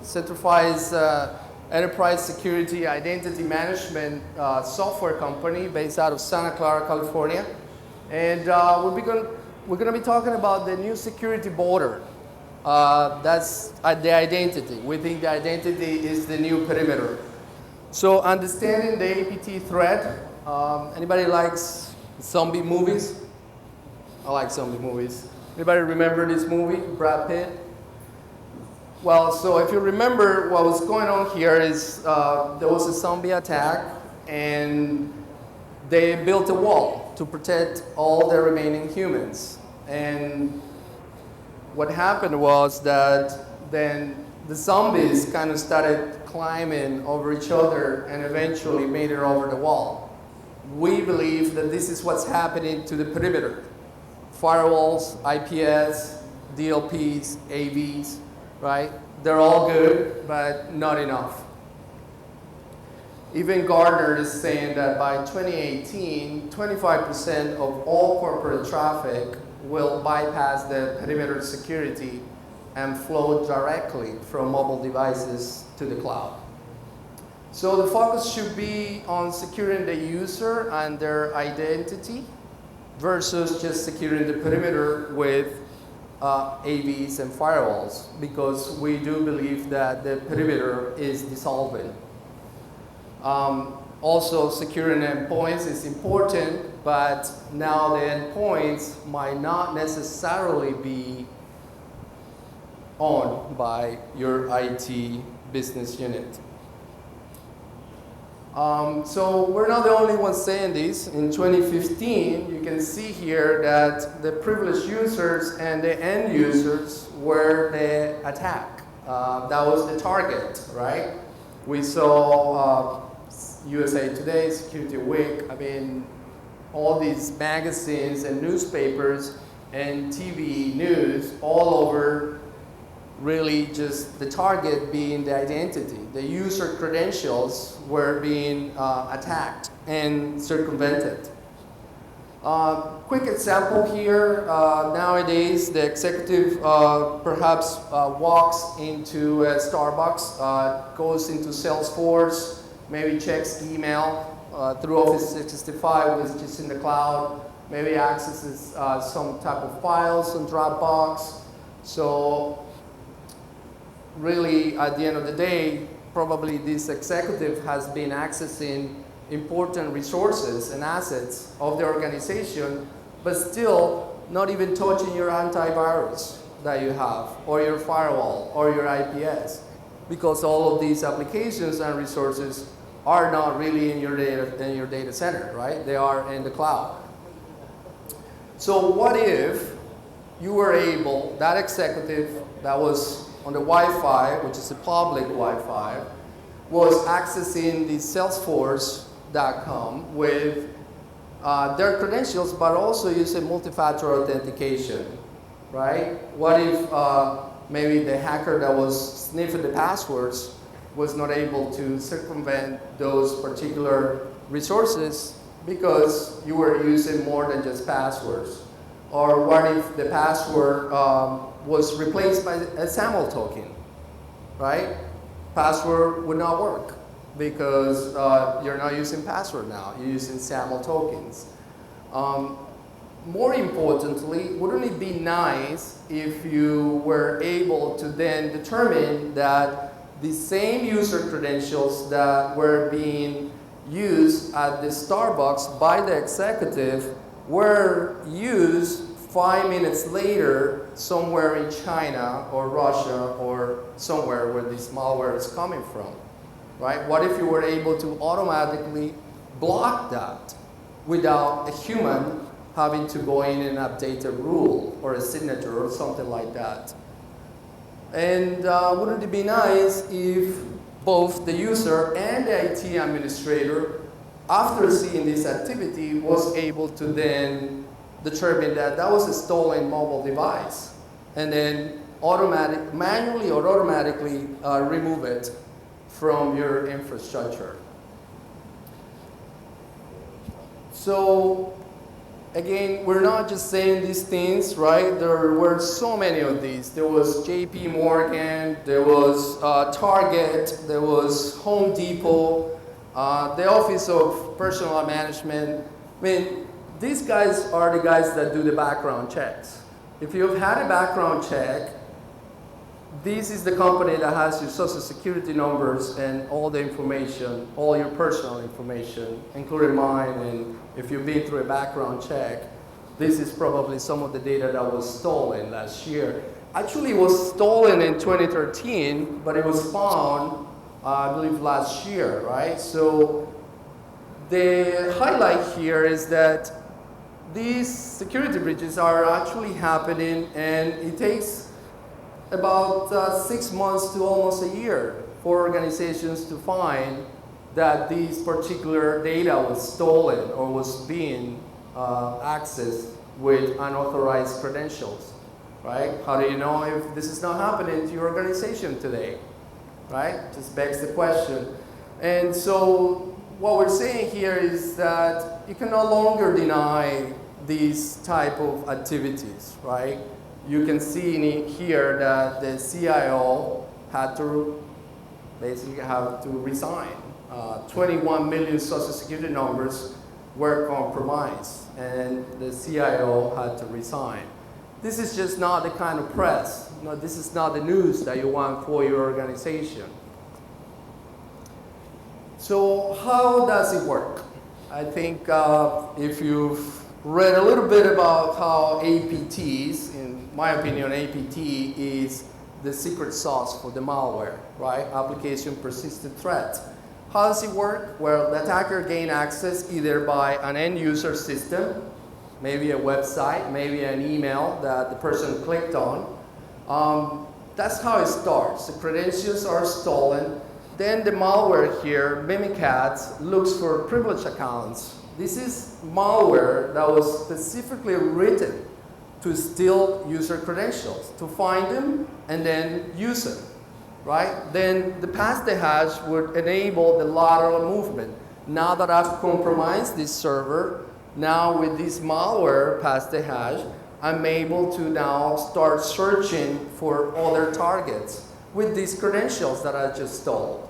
Centrify is enterprise security identity management software company based out of Santa Clara, California. And we're going to be talking about the new security border. That's the identity. We think the identity is the new perimeter. So understanding the APT Thread. Anybody likes zombie movies? I like zombie movies. Anybody remember this movie, Brad Pitt? Well, so if you remember what was going on here is there was a zombie attack and they built a wall to protect all the remaining humans. And what happened was that then the zombies kind of started climbing over each other and eventually made it over the wall. We believe that this is what's happening to the perimeter. Firewalls, IPS, DLPs, AVs, right? They're all good, but not enough. Even Gartner is saying that by 2018, 25% of all corporate traffic will bypass the perimeter security and flow directly from mobile devices to the cloud. So the focus should be on securing the user and their identity versus just securing the perimeter with AVs and firewalls, because we do believe that the perimeter is dissolving. Also, securing endpoints is important, but now the endpoints might not necessarily be owned by your IT business unit. So we're not the only ones saying this. In 2015, you can see here that the privileged users and the end users were the attack. That was the target, right? We saw USA Today, Security Week, I mean, all these magazines and newspapers and TV news all over, really just the target being the identity. The user credentials were being attacked and circumvented. Quick example here, nowadays the executive perhaps walks into a Starbucks, goes into Salesforce, maybe checks email through Office 365, which is in the cloud, maybe accesses some type of files on Dropbox. So really, at the end of the day, probably this executive has been accessing important resources and assets of the organization, but still not even touching your antivirus that you have, or your firewall, or your IPS, because all of these applications and resources are not really in your data center, right? They are in the cloud. So what if you were able, that executive that was on the Wi-Fi, which is a public Wi-Fi, was accessing the Salesforce.com with their credentials, but also using multi-factor authentication, right? What if maybe the hacker that was sniffing the passwords was not able to circumvent those particular resources because you were using more than just passwords? Or what if the password was replaced by a SAML token, right? Password would not work because you're not using password now, you're using SAML tokens. More importantly, wouldn't it be nice if you were able to then determine that the same user credentials that were being used at the Starbucks by the executive were used 5 minutes later somewhere in China or Russia or somewhere where this malware is coming from, right? What if you were able to automatically block that without a human having to go in and update a rule or a signature or something like that? And wouldn't it be nice if both the user and the IT administrator, after seeing this activity, was able to then determine that that was a stolen mobile device, and then manually or automatically remove it from your infrastructure. So again, we're not just saying these things, right? There were so many of these. There was JP Morgan, there was Target, there was Home Depot, the Office of Personnel Management. I mean, these guys are the guys that do the background checks. If you've had a background check, this is the company that has your social security numbers and all the information, all your personal information, including mine. And if you've been through a background check, this is probably some of the data that was stolen last year. Actually, it was stolen in 2013, but it was found, I believe, last year, right? So the highlight here is that these security breaches are actually happening, and it takes about 6 months to almost a year for organizations to find that this particular data was stolen or was being accessed with unauthorized credentials, right? How do you know if this is not happening to your organization today, right? Just begs the question. And so what we're saying here is that you can no longer deny these type of activities, right? You can see in here that the CIO had to basically have to resign. 21 million social security numbers were compromised, and the CIO had to resign. This is just not the kind of press. No, this is not the news that you want for your organization. So how does it work? I think if you've read a little bit about how APTs, in my opinion, APT is the secret sauce for the malware, right? Application persistent threat. How does it work? Well, the attacker gains access either by an end user system, maybe a website, maybe an email that the person clicked on. That's how it starts. The credentials are stolen. Then the malware here, Mimikatz, looks for privileged accounts. This is malware that was specifically written to steal user credentials, to find them and then use them, right? Then the pass the hash would enable the lateral movement. Now that I've compromised this server, now with this malware pass the hash, I'm able to now start searching for other targets with these credentials that I just stole,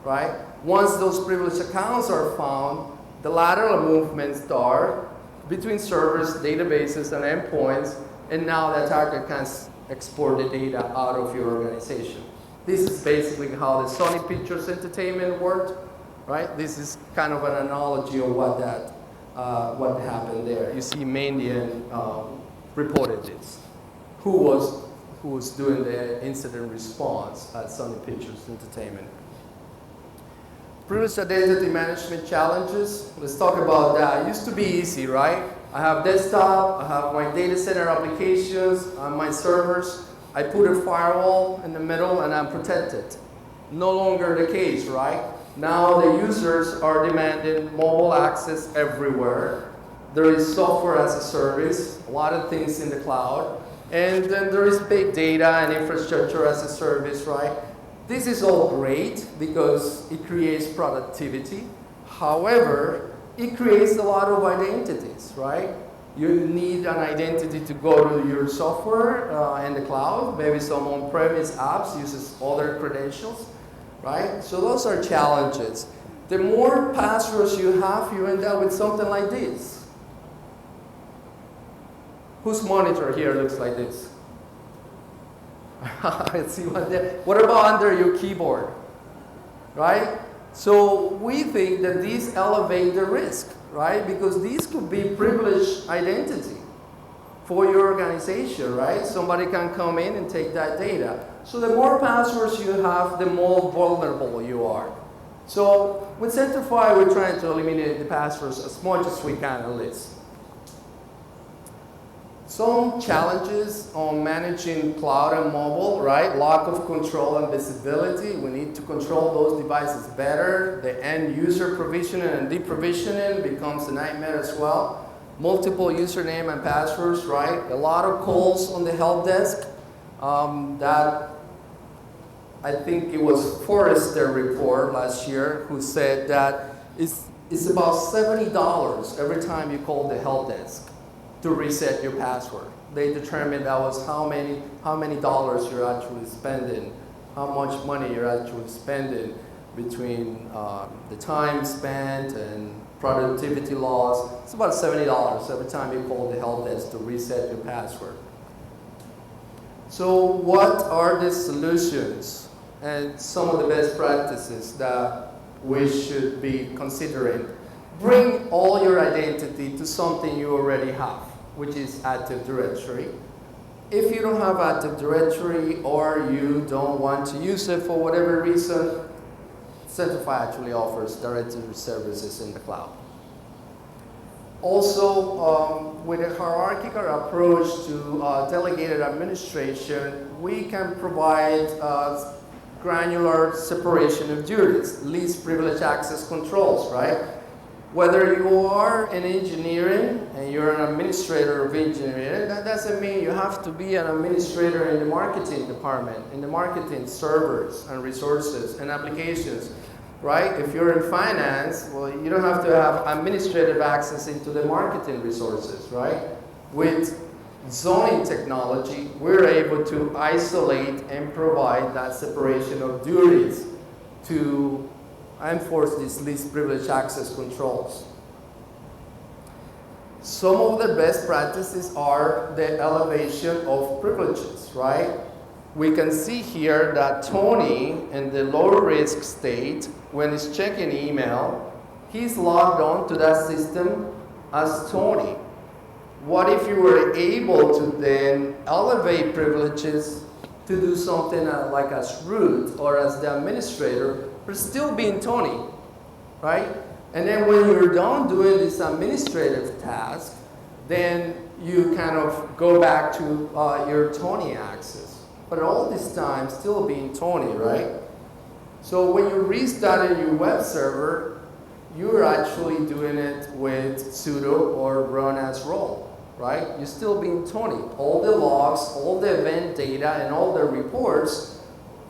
right? Once those privileged accounts are found, the lateral movements start between servers, databases, and endpoints, and now the attacker can export the data out of your organization. This is basically how the Sony Pictures Entertainment worked, right? This is kind of an analogy of what happened there. You see Mandian reported this. Who was doing the incident response at Sony Pictures Entertainment. Privileged identity management challenges. Let's talk about that. It used to be easy, right? I have desktop, I have my data center applications, my servers. I put a firewall in the middle and I'm protected. No longer the case, right? Now the users are demanding mobile access everywhere. There is software as a service, a lot of things in the cloud. And then there is big data and infrastructure as a service, right? This is all great because it creates productivity. However, it creates a lot of identities, right? You need an identity to go to your software in the cloud. Maybe some on-premise apps uses other credentials, right? So those are challenges. The more passwords you have, you end up with something like this. Whose monitor here looks like this? Let's see what about under your keyboard, right? So we think that these elevate the risk, right? Because these could be privileged identity for your organization, right? Somebody can come in and take that data. So the more passwords you have, the more vulnerable you are. So with Centrify, we're trying to eliminate the passwords as much as we can at least. Some challenges on managing cloud and mobile, right? Lack of control and visibility. We need to control those devices better. The end user provisioning and deprovisioning becomes a nightmare as well. Multiple username and passwords, right? A lot of calls on the help desk. That I think it was Forrester report last year who said that it's about $70 every time you call the help desk. to reset your password. They determine that was how many dollars you're actually spending, how much money you're actually spending between the time spent and productivity loss. It's about $70 every time you call the help desk to reset your password. So what are the solutions and some of the best practices that we should be considering? Bring all your identity to something you already have, which is Active Directory. If you don't have Active Directory or you don't want to use it for whatever reason, Centrify actually offers directory services in the cloud. Also, with a hierarchical approach to delegated administration, we can provide granular separation of duties, least privilege access controls, right? Whether you are in engineering and you're an administrator of engineering, that doesn't mean you have to be an administrator in the marketing department, in the marketing servers and resources and applications, right? If you're in finance, well, you don't have to have administrative access into the marketing resources, right? With zoning technology, we're able to isolate and provide that separation of duties to enforce these least privilege access controls. Some of the best practices are the elevation of privileges, right? We can see here that Tony in the low risk state, when he's checking email, he's logged on to that system as Tony. What if you were able to then elevate privileges to do something like as root or as the administrator, but still being Tony, right? And then when you're done doing this administrative task, then you kind of go back to your Tony access. But all this time, still being Tony, right? So when you restarted your web server, you're actually doing it with sudo or run as role, right? You're still being Tony. All the logs, all the event data, and all the reports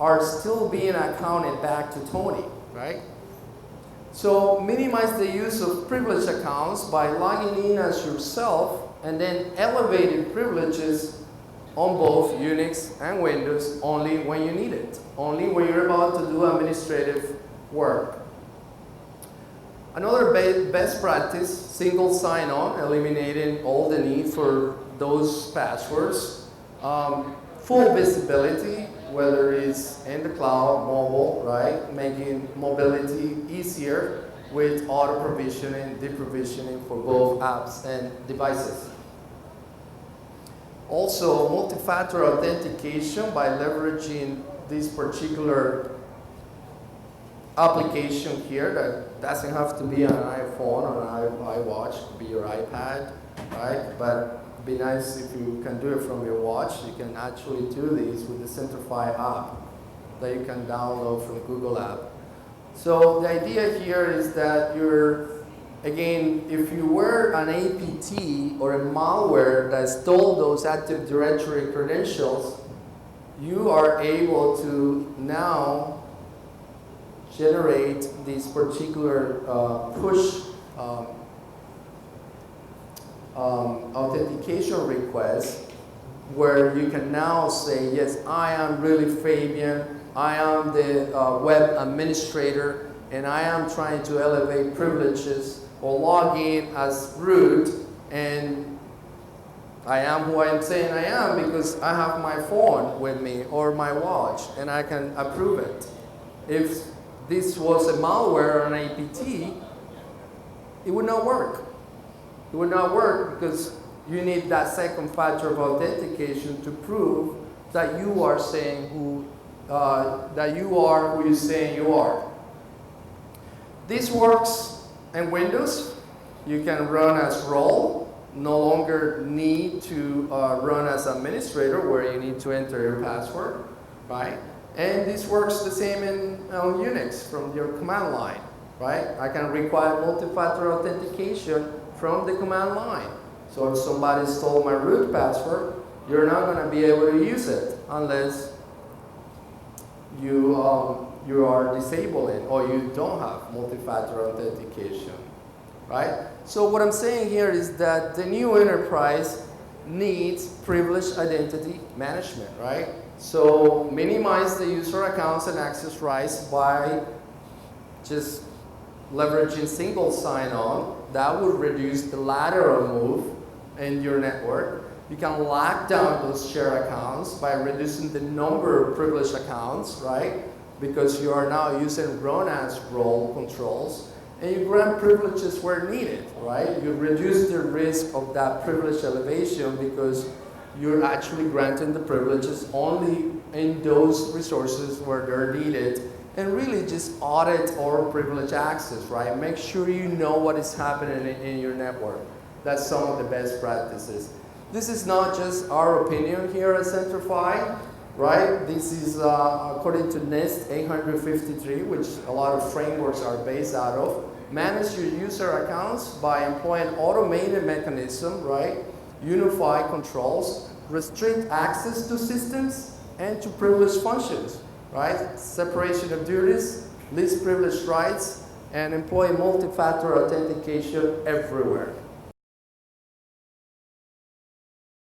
are still being accounted back to Tony, right? So minimize the use of privileged accounts by logging in as yourself and then elevating privileges on both Unix and Windows only when you need it, only when you're about to do administrative work. Another best practice, single sign-on, eliminating all the need for those passwords. Full visibility, whether it's in the cloud, mobile, right? Making mobility easier with auto provisioning, deprovisioning for both apps and devices. Also, multi-factor authentication by leveraging this particular application here that doesn't have to be an iPhone or an iWatch, it could be your iPad, right? But it'd be nice if you can do it from your watch. You can actually do these with the Centrify app that you can download from Google app. So the idea here is that again, if you were an APT or a malware that stole those Active Directory credentials, you are able to now generate these particular push authentication requests where you can now say, yes, I am really Fabian, I am the web administrator, and I am trying to elevate privileges or log in as root, and I am who I am saying I am because I have my phone with me or my watch, and I can approve it. If this was a malware or an APT, it would not work. It would not work because you need that second factor of authentication to prove that you are saying that you are who you're saying you are. This works in Windows. You can run as role, no longer need to run as administrator where you need to enter your password, right? And this works the same on Unix from your command line, right? I can require multi-factor authentication from the command line. So if somebody stole my root password, you're not going to be able to use it unless you are disabling or you don't have multi-factor authentication. right? So what I'm saying here is that the new enterprise needs privileged identity management, right? So minimize the user accounts and access rights by just leveraging single sign-on. That would reduce the lateral move in your network. You can lock down those shared accounts by reducing the number of privileged accounts, right? Because you are now using run-as role controls, and you grant privileges where needed, right? You reduce the risk of that privilege elevation because you're actually granting the privileges only in those resources where they're needed, and really just audit all privilege access, right? Make sure you know what is happening in your network. That's some of the best practices. This is not just our opinion here at Centrify, right? This is according to NIST 853, which a lot of frameworks are based out of. Manage your user accounts by employing automated mechanism, right? Unify controls, restrict access to systems and to privileged functions, right? Separation of duties, least privileged rights, and employ multi-factor authentication everywhere.